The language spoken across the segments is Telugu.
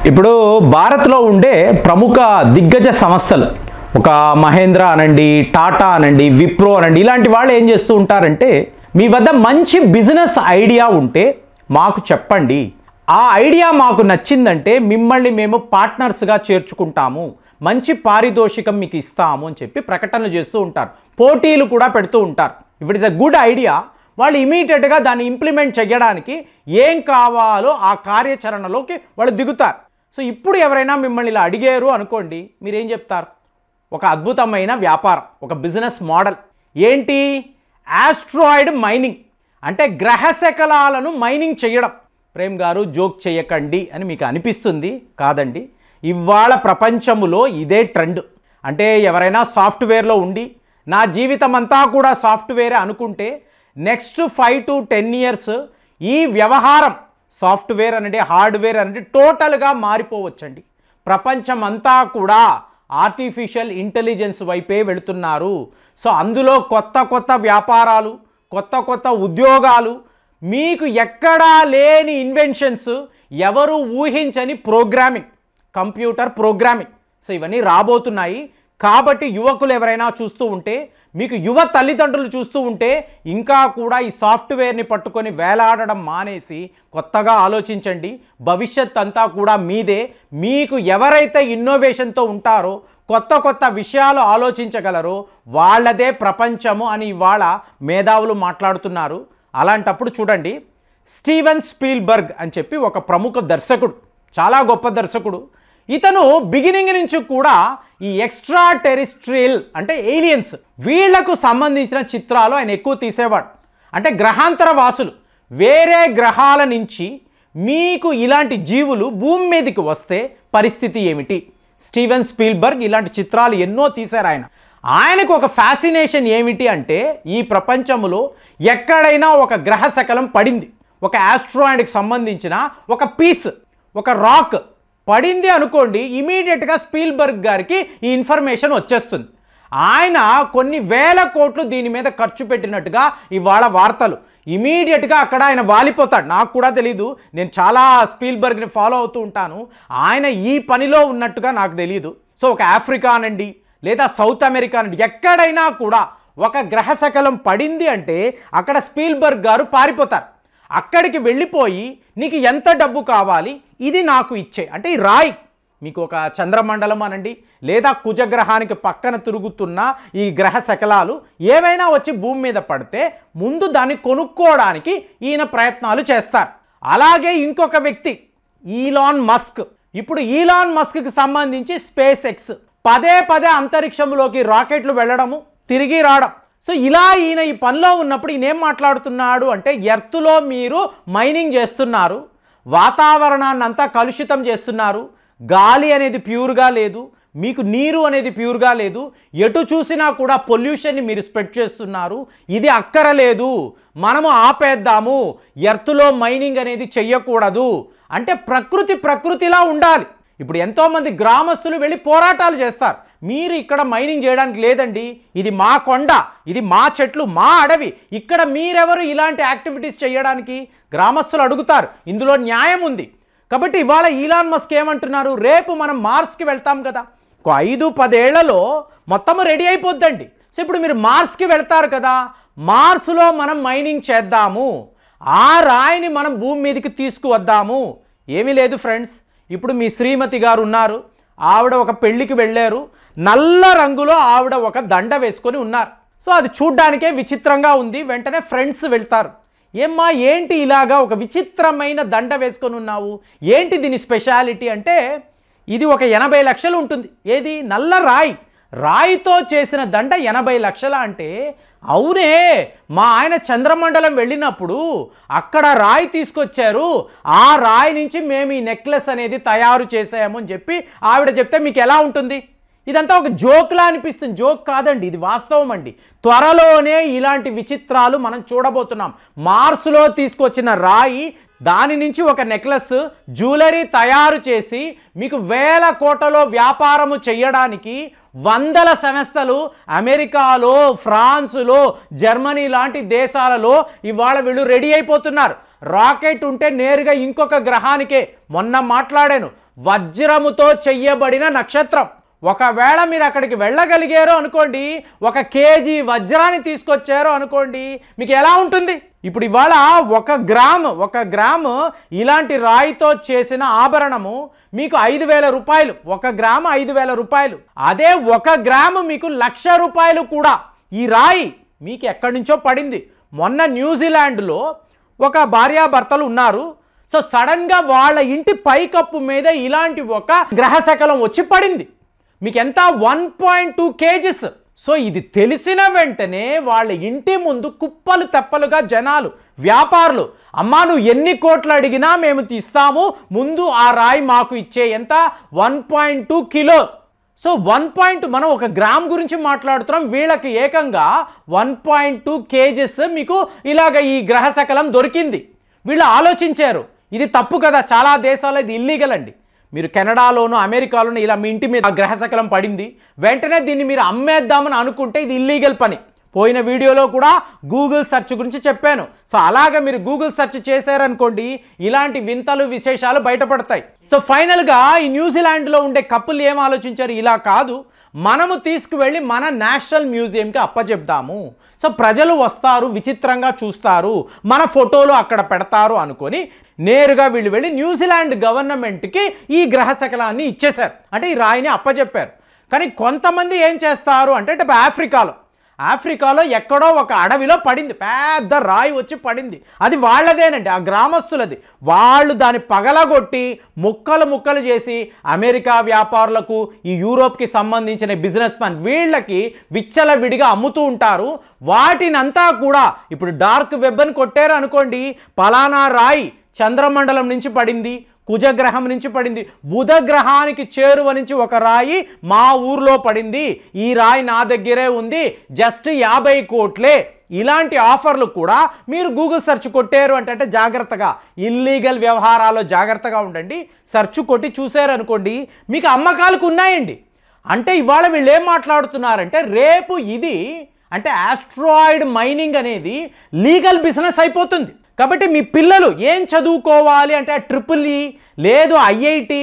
ఇప్పుడు భారత్లో ఉండే ప్రముఖ దిగ్గజ సంస్థలు ఒక మహేంద్ర అనండి, టాటా అనండి, విప్రో అనండి, ఇలాంటి వాళ్ళు ఏం చేస్తూ ఉంటారంటే మీ వద్ద మంచి బిజినెస్ ఐడియా ఉంటే మాకు చెప్పండి, ఆ ఐడియా మాకు నచ్చిందంటే మిమ్మల్ని మేము పార్ట్నర్స్గా చేర్చుకుంటాము, మంచి పారితోషికం మీకు ఇస్తాము అని చెప్పి ప్రకటనలు చేస్తూ ఉంటారు. పోటీలు కూడా పెడుతూ ఉంటారు. If it is a good idea వాళ్ళు ఇమీడియట్గా దాన్ని ఇంప్లిమెంట్ చేయడానికి ఏం కావాలో ఆ కార్యాచరణలోకి వాళ్ళు దిగుతారు. సో ఇప్పుడు ఎవరైనా మిమ్మల్ని ఇలా అడిగారు అనుకోండి, మీరేం చెప్తారు? ఒక అద్భుతమైన వ్యాపారం, ఒక బిజినెస్ మోడల్ ఏంటి? ఆస్ట్రాయిడ్ మైనింగ్, అంటే గ్రహశకలాలను మైనింగ్ చేయడం. ప్రేమ్ గారు జోక్ చేయకండి అని మీకు అనిపిస్తుంది, కాదండి. ఇవాళ ప్రపంచంలో ఇదే ట్రెండ్. అంటే ఎవరైనా సాఫ్ట్వేర్లో ఉండి నా జీవితం అంతా కూడా సాఫ్ట్వేరే అనుకుంటే నెక్స్ట్ 5 to 10 years ఈ వ్యవహారం సాఫ్ట్వేర్ అనేది, హార్డ్వేర్ అనేది టోటల్గా మారిపోవచ్చండి. ప్రపంచం అంతా కూడా ఆర్టిఫిషియల్ ఇంటెలిజెన్స్ వైపే వెళుతున్నారు. సో అందులో కొత్త కొత్త వ్యాపారాలు, కొత్త కొత్త ఉద్యోగాలు, మీకు ఎక్కడా లేని ఇన్వెన్షన్స్, ఎవరు ఊహించని ప్రోగ్రామింగ్, కంప్యూటర్ ప్రోగ్రామింగ్, సో ఇవన్నీ రాబోతున్నాయి. కాబట్టి యువకులు ఎవరైనా చూస్తూ ఉంటే, మీకు యువ తల్లిదండ్రులు చూస్తూ ఉంటే ఇంకా కూడా ఈ సాఫ్ట్వేర్ని పట్టుకొని వేలాడడం మానేసి కొత్తగా ఆలోచించండి. భవిష్యత్ అంతా కూడా మీదే. మీకు ఎవరైతే ఇన్నోవేషన్తో ఉంటారో, కొత్త కొత్త విషయాలు ఆలోచించగలరో వాళ్ళదే ప్రపంచము అని ఇవాళ మేధావులు మాట్లాడుతున్నారు. అలాంటప్పుడు చూడండి, స్టీవెన్ స్పీల్బర్గ్ అని చెప్పి ఒక ప్రముఖ దర్శకుడు, చాలా గొప్ప దర్శకుడు. ఇతను బిగినింగ్ నుంచి కూడా ఈ ఎక్స్ట్రా టెరిస్ట్రియల్ అంటే ఏలియన్స్, వీళ్లకు సంబంధించిన చిత్రాలు ఆయన ఎక్కువ తీసేవాడు. అంటే గ్రహాంతర వాసులు, వేరే గ్రహాల నుంచి మీకు ఇలాంటి జీవులు భూమి మీదకి వస్తే పరిస్థితి ఏమిటి? స్టీవెన్ స్పీల్బర్గ్ ఇలాంటి చిత్రాలు ఎన్నో తీశారు. ఆయనకు ఒక ఫ్యాసినేషన్ ఏమిటి అంటే, ఈ ప్రపంచంలో ఎక్కడైనా ఒక గ్రహ శకలం పడింది, ఒక ఆస్ట్రాయిడ్కి సంబంధించిన ఒక పీస్, ఒక రాక్ పడింది అనుకోండి, ఇమీడియట్గా స్పీల్బర్గ్ గారికి ఈ ఇన్ఫర్మేషన్ వచ్చేస్తుంది. ఆయన కొన్ని వేల కోట్లు దీని మీద ఖర్చు పెట్టినట్టుగా ఇవాళ వార్తలు. ఇమీడియట్గా అక్కడ ఆయన వాలిపోతాడు. నాకు కూడా తెలీదు, నేను చాలా స్పీల్బర్గ్ని ఫాలో అవుతూ ఉంటాను. ఆయన ఈ పనిలో ఉన్నట్టుగా నాకు తెలియదు. సో ఒక ఆఫ్రికా అనండి, లేదా సౌత్ అమెరికా అనండి, ఎక్కడైనా కూడా ఒక గ్రహశకలం పడింది అంటే అక్కడ స్పీల్బర్గ్ గారు పారిపోతారు. అక్కడికి వెళ్ళిపోయి నీకు ఎంత డబ్బు కావాలి, ఇది నాకు ఇచ్చే, అంటే ఈ రాయి, మీకు ఒక చంద్రమండలం అనండి, లేదా కుజగ్రహానికి పక్కన తిరుగుతున్న ఈ గ్రహ శకలాలు ఏవైనా వచ్చి భూమి మీద పడితే ముందు దాన్ని కొనుక్కోవడానికి ఈయన ప్రయత్నాలు చేస్తారు. అలాగే ఇంకొక వ్యక్తి ఈలాన్ మస్క్. ఇప్పుడు ఈలాన్ మస్క్కి సంబంధించి స్పేస్ ఎక్స్, పదే పదే అంతరిక్షంలోకి రాకెట్లు వెళ్ళడము, తిరిగి రావడం. సో ఇలా ఈయన ఈ పనిలో ఉన్నప్పుడు ఈయన ఏం మాట్లాడుతున్నాడు అంటే, ఎర్త్లో మీరు మైనింగ్ చేస్తున్నారు, వాతావరణాన్ని అంతా కలుషితం చేస్తున్నారు, గాలి అనేది ప్యూర్గా లేదు, మీకు నీరు అనేది ప్యూర్గా లేదు, ఎటు చూసినా కూడా పొల్యూషన్ని మీరు స్ప్రెడ్ చేస్తున్నారు, ఇది అక్కరలేదు, మనము ఆపేద్దాము, ఎర్త్లో మైనింగ్ అనేది చెయ్యకూడదు. అంటే ప్రకృతిలా ఉండాలి. ఇప్పుడు ఎంతోమంది గ్రామస్తులు వెళ్ళి పోరాటాలు చేస్తారు, మీరు ఇక్కడ మైనింగ్ చేయడానికి లేదండి, ఇది మా కొండ, ఇది మా చెట్లు, మా అడవి, ఇక్కడ మీరెవరు ఇలాంటి యాక్టివిటీస్ చేయడానికి? గ్రామస్తులు అడుగుతారు. ఇందులో న్యాయం ఉంది. కాబట్టి ఇవాళ ఈలాన్ మస్క్ ఏమంటున్నారు, రేపు మనం మార్స్కి వెళ్తాం కదా, 5-10 ఏళ్లలో మొత్తం రెడీ అయిపోద్దండి. సో ఇప్పుడు మీరు మార్స్కి వెళ్తారు కదా, మార్స్లో మనం మైనింగ్ చేద్దాము, ఆ రాయిని మనం భూమి మీదకి తీసుకువద్దాము. ఏమీ లేదు ఫ్రెండ్స్, ఇప్పుడు మీ శ్రీమతి గారు ఉన్నారు, ఆవిడ ఒక పెళ్ళికి వెళ్ళారు, నల్ల రంగులో ఆవిడ ఒక దండ వేసుకొని ఉన్నారు. సో అది చూడ్డానికే విచిత్రంగా ఉంది. వెంటనే ఫ్రెండ్స్ వెళ్తారు, ఏమ్మా ఏంటి ఇలాగా ఒక విచిత్రమైన దండ వేసుకొని ఉన్నావు, ఏంటి దీని స్పెషాలిటీ అంటే, ఇది ఒక 80 లక్షలు ఉంటుంది. ఏది? నల్ల రాయి, రాయితో చేసిన దండ 80 లక్షల అంటే, అవునే, మా ఆయన చంద్రమండలం వెళ్ళినప్పుడు అక్కడ రాయి తీసుకొచ్చారు, ఆ రాయి నుంచి మేము ఈ నెక్లెస్ అనేది తయారు చేసాము అని చెప్పి ఆవిడ చెప్తే మీకు ఎలా ఉంటుంది? ఇదంతా ఒక జోక్లా అనిపిస్తుంది. జోక్ కాదండి, ఇది వాస్తవం అండి. త్వరలోనే ఇలాంటి విచిత్రాలు మనం చూడబోతున్నాం. మార్స్లో తీసుకొచ్చిన రాయి, దాని నుంచి ఒక నెక్లెస్, జ్యువెలరీ తయారు చేసి మీకు వేల కోట్లలో వ్యాపారము చేయడానికి వందల సంస్థలు అమెరికాలో, ఫ్రాన్స్లో, జర్మనీ లాంటి దేశాలలో ఇవాళ వీళ్ళు రెడీ అయిపోతున్నారు. రాకెట్ ఉంటే నేరుగా ఇంకొక గ్రహానికే, మొన్న మాట్లాడాను, వజ్రముతో చెయ్యబడిన నక్షత్రం. ఒకవేళ మీరు అక్కడికి వెళ్ళగలిగారు అనుకోండి, 1 కేజీ వజ్రాన్ని తీసుకొచ్చారు అనుకోండి, మీకు ఎలా ఉంటుంది? ఇప్పుడు ఇవాళ 1 గ్రాము ఇలాంటి రాయితో చేసిన ఆభరణము మీకు 5,000 రూపాయలు. 1 గ్రాము 5,000 రూపాయలు. అదే 1 గ్రాము మీకు 1,00,000 రూపాయలు కూడా. ఈ రాయి మీకు ఎక్కడి నుంచో పడింది. మొన్న న్యూజిలాండ్లో ఒక భార్యాభర్తలు ఉన్నారు. సో సడన్గా వాళ్ళ ఇంటి పైకప్పు మీద ఇలాంటి ఒక గ్రహశకలం వచ్చి పడింది. మీకు ఎంత? 1.2 కేజీస్. సో ఇది తెలిసిన వెంటనే వాళ్ళ ఇంటి ముందు కుప్పలు తెప్పలుగా జనాలు, వ్యాపారులు, అమ్మా నువ్వు ఎన్ని కోట్లు అడిగినా మేము తీస్తాము, ముందు ఆ రాయి మాకు ఇచ్చే. ఎంత? 1.2 కిలో. సో మనం 1 గ్రామ్ గురించి మాట్లాడుతున్నాం, వీళ్ళకి ఏకంగా 1.2 కేజీస్ మీకు ఇలాగ ఈ గ్రహశకలం దొరికింది. వీళ్ళు ఆలోచించారు, ఇది తప్పు కదా, చాలా దేశాల్లో ఇది ఇల్లీగల్ అండి. మీరు కెనడాలోను అమెరికాలోను ఇలా మీ ఇంటి మీద గ్రహశకలం పడింది, వెంటనే దీన్ని మీరు అమ్మేద్దామని అనుకుంటే ఇది ఇల్లీగల్ పని. పోయిన వీడియోలో కూడా గూగుల్ సెర్చ్ గురించి చెప్పాను. సో అలాగే మీరు గూగుల్ సెర్చ్ చేశారనుకోండి, ఇలాంటి వింతలు విశేషాలు బయటపడతాయి. సో ఫైనల్గా ఈ న్యూజిలాండ్లో ఉండే కపుల్ ఏం ఆలోచించారు, ఇలా కాదు మనము తీసుకువెళ్ళి మన నేషనల్ మ్యూజియంకి అప్పచెప్దాము. సో ప్రజలు వస్తారు, విచిత్రంగా చూస్తారు, మన ఫోటోలు అక్కడ పెడతారు అనుకొని నేరుగా వీళ్ళు వెళ్ళి న్యూజిలాండ్ గవర్నమెంట్కి ఈ గ్రహశకలాన్ని ఇచ్చేశారు, అంటే ఈ రాయిని అప్పచెప్పారు. కానీ కొంతమంది ఏం చేస్తారు అంటే ఆఫ్రికాలో ఎక్కడో ఒక అడవిలో పడింది, పెద్ద రాయి వచ్చి పడింది. అది వాళ్ళదేనండి, ఆ గ్రామస్తులది. వాళ్ళు దాన్ని పగలగొట్టి ముక్కలు చేసి అమెరికా వ్యాపారులకు, ఈ యూరోప్కి సంబంధించిన బిజినెస్ మ్యాన్ వీళ్ళకి విచ్చలవిడిగా అమ్ముతూ ఉంటారు. వాటినంతా కూడా ఇప్పుడు డార్క్ వెబ్ అని కొట్టారు అనుకోండి, పలానా రాయి చంద్రమండలం నుంచి పడింది, కుజగ్రహం నుంచి పడింది, బుధ గ్రహానికి చేరువ నుంచి ఒక రాయి మా ఊర్లో పడింది, ఈ రాయి నా దగ్గరే ఉంది, జస్ట్ 50 కోట్లే. ఇలాంటి ఆఫర్లు కూడా మీరు గూగుల్ సెర్చ్ కొట్టారు అంటే జాగ్రత్తగా, ఇల్లీగల్ వ్యవహారాల్లో జాగ్రత్తగా ఉండండి. సెర్చ్ కొట్టి చూసారనుకోండి, మీకు అమ్మకాలకు ఉన్నాయండి. అంటే ఇవాళ వీళ్ళు ఏం మాట్లాడుతున్నారంటే, రేపు ఇది అంటే ఆస్ట్రాయిడ్ మైనింగ్ అనేది లీగల్ బిజినెస్ అయిపోతుంది. కాబట్టి మీ పిల్లలు ఏం చదువుకోవాలి అంటే EEE లేదు IIT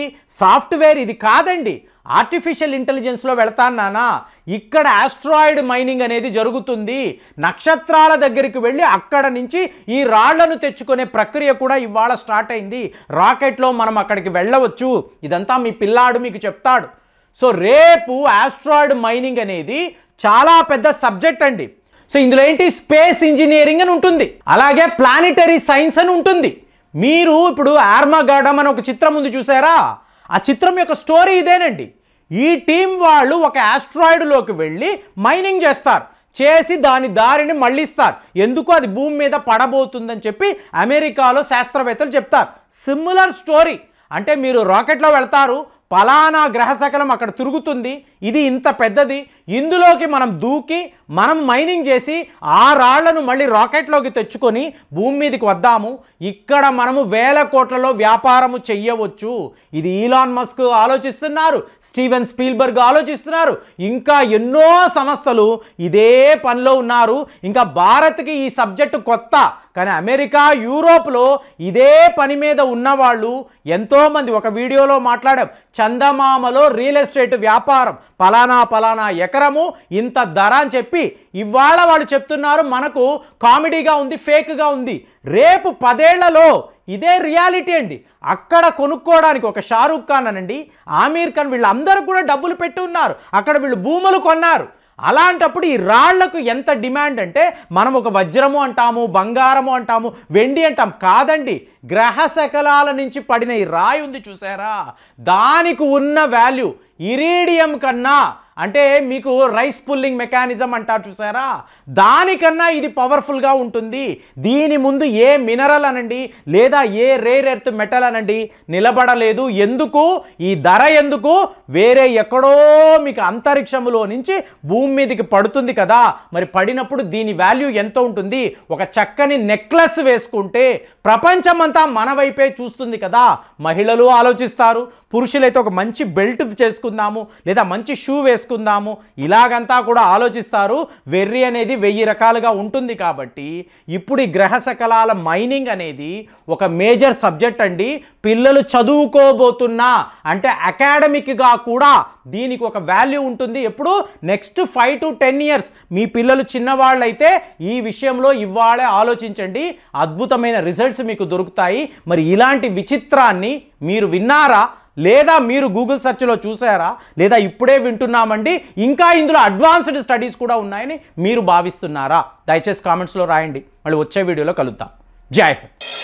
సాఫ్ట్వేర్ ఇది కాదండి, ఆర్టిఫిషియల్ ఇంటెలిజెన్స్లో వెళ్తాను నానా, ఇక్కడ ఆస్ట్రాయిడ్ మైనింగ్ అనేది జరుగుతుంది. నక్షత్రాల దగ్గరికి వెళ్ళి అక్కడ నుంచి ఈ రాళ్లను తెచ్చుకునే ప్రక్రియ కూడా ఇవాళ స్టార్ట్ అయింది. రాకెట్లో మనం అక్కడికి వెళ్ళవచ్చు. ఇదంతా మీ పిల్లాడు మీకు చెప్తాడు. సో రేపు ఆస్ట్రాయిడ్ మైనింగ్ అనేది చాలా పెద్ద సబ్జెక్ట్ అండి. సో ఇందులో ఏంటి, స్పేస్ ఇంజనీరింగ్ అని ఉంటుంది, అలాగే ప్లానిటరీ సైన్స్ అని ఉంటుంది. మీరు ఇప్పుడు ఆర్మాగడమ్ అని ఒక చిత్రం ఉంది చూసారా, ఆ చిత్రం యొక్క స్టోరీ ఇదేనండి. ఈ టీం వాళ్ళు ఒక ఆస్ట్రాయిడ్లోకి వెళ్ళి మైనింగ్ చేసి దాని దారిని మళ్ళిస్తారు. ఎందుకు? అది భూమి మీద పడబోతుందని చెప్పి అమెరికాలో శాస్త్రవేత్తలు చెప్తారు. Similar story. అంటే మీరు రాకెట్లో వెళ్తారు, పలానా గ్రహశకలం అక్కడ తిరుగుతుంది, ఇది ఇంత పెద్దది, ఇందులోకి మనం దూకి మనం మైనింగ్ చేసి ఆ రాళ్లను మళ్ళీ రాకెట్లోకి తెచ్చుకొని భూమి మీదకి వద్దాము, ఇక్కడ మనము 1000 కోట్లలో వ్యాపారము చెయ్యవచ్చు. ఇది ఈలాన్ మస్క్ ఆలోచిస్తున్నారు, స్టీవెన్ స్పీల్బర్గ్ ఆలోచిస్తున్నారు, ఇంకా ఎన్నో సంస్థలు ఇదే పనిలో ఉన్నారు. ఇంకా భారత్కి ఈ సబ్జెక్టు కొత్త, కానీ అమెరికా, యూరోప్లో ఇదే పని మీద ఉన్నవాళ్ళు ఎంతోమంది. ఒక వీడియోలో మాట్లాడాం, చందమామలో రియల్ ఎస్టేట్ వ్యాపారం, పలానా ఎకరము ఇంత ధర అని చెప్పి ఇవాళ వాళ్ళు చెప్తున్నారు. మనకు కామెడీగా ఉంది, ఫేక్గా ఉంది. రేపు 10 ఏళ్లలో ఇదే రియాలిటీ అండి. అక్కడ కొనుక్కోవడానికి ఒక షారూక్ ఖాన్ అనండి, ఆమీర్ ఖాన్ వీళ్ళందరూ కూడా డబ్బులు పెట్టి ఉన్నారు, అక్కడ వీళ్ళు భూములు కొన్నారు. అలాంటప్పుడు ఈ రాళ్లకు ఎంత డిమాండ్ అంటే, మనం ఒక వజ్రము అంటాము, బంగారము అంటాము, వెండి అంటాం, కాదండి. గ్రహశకలాల నుంచి పడిన ఈ రాయి ఉంది చూసారా, దానికి ఉన్న వాల్యూ ఇరీడియం కన్నా, అంటే మీకు రైస్ పుల్లింగ్ మెకానిజం అంటారు చూసారా, దానికన్నా ఇది పవర్ఫుల్గా ఉంటుంది. దీని ముందు ఏ మినరల్ అనండి లేదా ఏ రేర్ ఎర్త్ మెటల్ అనండి నిలబడలేదు. ఎందుకు? ఈ ధర ఎందుకు? వేరే ఎక్కడో మీకు అంతరిక్షంలో నుంచి భూమి మీదకి పడుతుంది కదా, మరి పడినప్పుడు దీని వాల్యూ ఎంత ఉంటుంది? ఒక చక్కని నెక్లెస్ వేసుకుంటే ప్రపంచమంతా మన వైపే చూస్తుంది కదా. మహిళలు ఆలోచిస్తారు, పురుషులైతే ఒక మంచి బెల్ట్ చేసుకుందాము లేదా మంచి షూ వేసుకుందాము, చేసుకుందాము ఇలాగంతా కూడా ఆలోచిస్తారు. వెర్రి అనేది 1000 రకాలుగా ఉంటుంది కాబట్టి ఇప్పుడు ఈ గ్రహ శకలాల మైనింగ్ అనేది ఒక మేజర్ సబ్జెక్ట్ అండి. పిల్లలు చదువుకోబోతున్నా అంటే అకాడమిక్గా కూడా దీనికి ఒక వాల్యూ ఉంటుంది. ఎప్పుడు నెక్స్ట్ 5 to 10 years మీ పిల్లలు చిన్నవాళ్ళైతే ఈ విషయంలో ఇవాళే ఆలోచించండి, అద్భుతమైన రిజల్ట్స్ మీకు దొరుకుతాయి. మరి ఇలాంటి విచిత్రాన్ని మీరు విన్నారా, లేదా మీరు గూగుల్ సెర్చ్లో చూసారా, లేదా ఇప్పుడే వింటున్నామండి ఇంకా ఇందులో అడ్వాన్స్డ్ స్టడీస్ కూడా ఉన్నాయని మీరు భావిస్తున్నారా? దయచేసి కామెంట్స్లో రాయండి. మళ్ళీ వచ్చే వీడియోలో కలుద్దాం. జై హింద్.